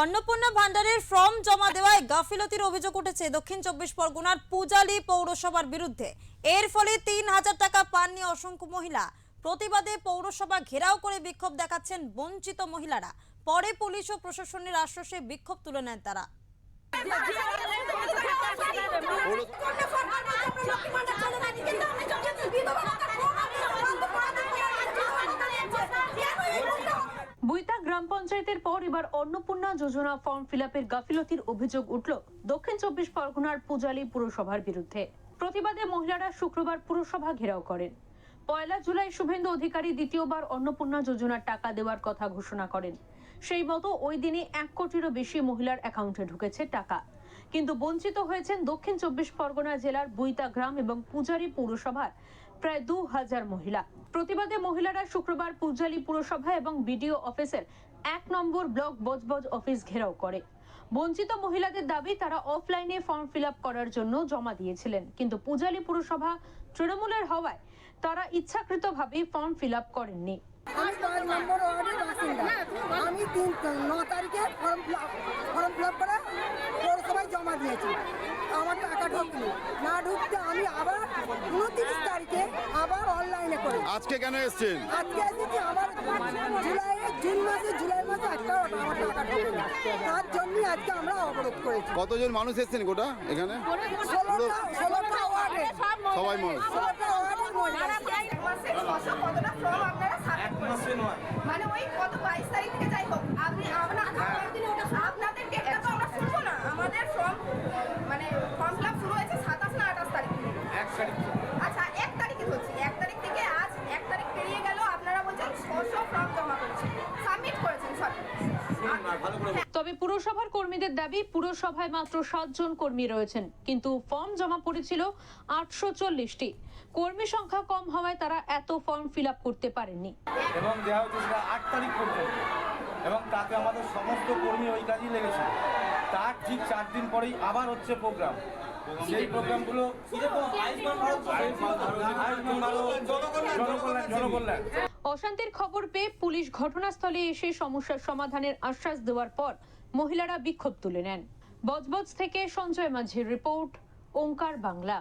অন্নপূর্ণা ভান্ডারের ফর্ম জমা দেওয়ায় গাফিলতির অভিযোগ উঠেছে দক্ষিণ 24 পরগনার পূজালী পৌরসভার বিরুদ্ধে। এর ফলে 3000 টাকা পাননি অসংখ্য মহিলা। প্রতিবাদে পৌরসভা ঘেরাও করে বিক্ষোভ দেখাচ্ছেন বঞ্চিত মহিলারা। পরে পুলিশ ও প্রশাসনের আশ্বাসে বিক্ষোভ তুলে নেন তারা। বুইতা গ্রাম পঞ্চায়েতের পর এবার অন্নপূর্ণা যোজনা ফর্ম ফিলআপের গাফিলতির অভিযোগ উঠল দক্ষিণ 24 পরগনার পূজালী পুরসভার বিরুদ্ধে। প্রতিবাদে মহিলারা শুক্রবার পুরসভা ঘেরাও করেন। 1 জুলাই শুভেন্দু অধিকারী দ্বিতীয়বার অন্নপূর্ণা যোজনার টাকা দেওয়ার কথা ঘোষণা করেন। সেই মতো ওই দিনে 1 কোটিরও বেশি মহিলার অ্যাকাউন্টে ঢুকেছে টাকা, কিন্তু বঞ্চিত হয়েছেন দক্ষিণ 24 পরগনা জেলার বুইতা গ্রাম এবং পূজালী পৌরসভার প্রায় 2000 মহিলা। প্রতিবাদে মহিলারা শুক্রবার পূজালী পুরসভা এবং বিডিও অফিসের 1 নম্বর ব্লক বজবজ অফিস ঘেরাও করে। বঞ্চিত মহিলাদের দাবি তারা অফলাইনে ফর্ম ফিলআপ করার জন্য জমা দিয়েছিলেন, কিন্তু পূজালী পুরসভা তৃণমূলের হওয়ায় তারা ইচ্ছাকৃতভাবে ফর্ম ফিলআপ করেননি। আমি 5 নম্বর ওয়ার্ডের বাসিন্দা। আমি 9 তারিখে ফর্ম ফিলআপ করে পৌরসভায় জমা দিয়েছি। আমার টাকা ঢুকলো না, ঢুকতে আমি আবার 29 তারিখে আবার অনলাইনে করি। আজকে কেন এসেছেন? আজকে এসেছি আমার জুলাই মাসে একটা আমার টাকা ঢুকে না, তার জন্যই আজকে আমরা অবরোধ করেছি। কতজন মানুষ এসেছেন গোটা এখানে? 16টা ওয়ার্ডে সবাই মানুষ। 16টা ওয়ার্ডের মহিলা। মানে ওই কত 22 তারিখ থেকে যাই হোক আপনাদের ডেটটা তো আমরা শুনবো না। আমাদের ফর্ম ফিলআপ শুরু হয়েছে 27 না 28 তারিখ। আচ্ছা 1 তারিখে ধরছি, 1 তারিখ থেকে আজ 1 তারিখ পেরিয়ে গেল, আপনারা বলছেন 600 ফর্ম জমা করেছেন, সাবমিট করেছেন সব। তবে পুরসভার কর্মীদের দাবি পুরসভায় মাত্র 7 জন কর্মী রয়েছেন, কিন্তু ফর্ম জমা পড়েছিল 840টি। কর্মী সংখ্যা কম হওয়ায় তারা এত ফর্ম ফিলআপ করতে পারেননি। এবং দেওয়া হচ্ছে সেটা 8 তারিখ পর্যন্ত, এবং তাতে আমাদের সমস্ত কর্মী ওই কাজেই লেগেছে। তার ঠিক 4 দিন পরেই আবার হচ্ছে প্রোগ্রাম। সেই প্রোগ্রামগুলো জনকল্যাণ। অশান্তির খবর পেয়ে পুলিশ ঘটনাস্থলে এসে সমস্যার সমাধানের আশ্বাস দেওয়ার পর মহিলারা বিক্ষোভ তুলে নেন। বজবজ থেকে সঞ্জয় মাঝির রিপোর্ট, ওঙ্কার বাংলা।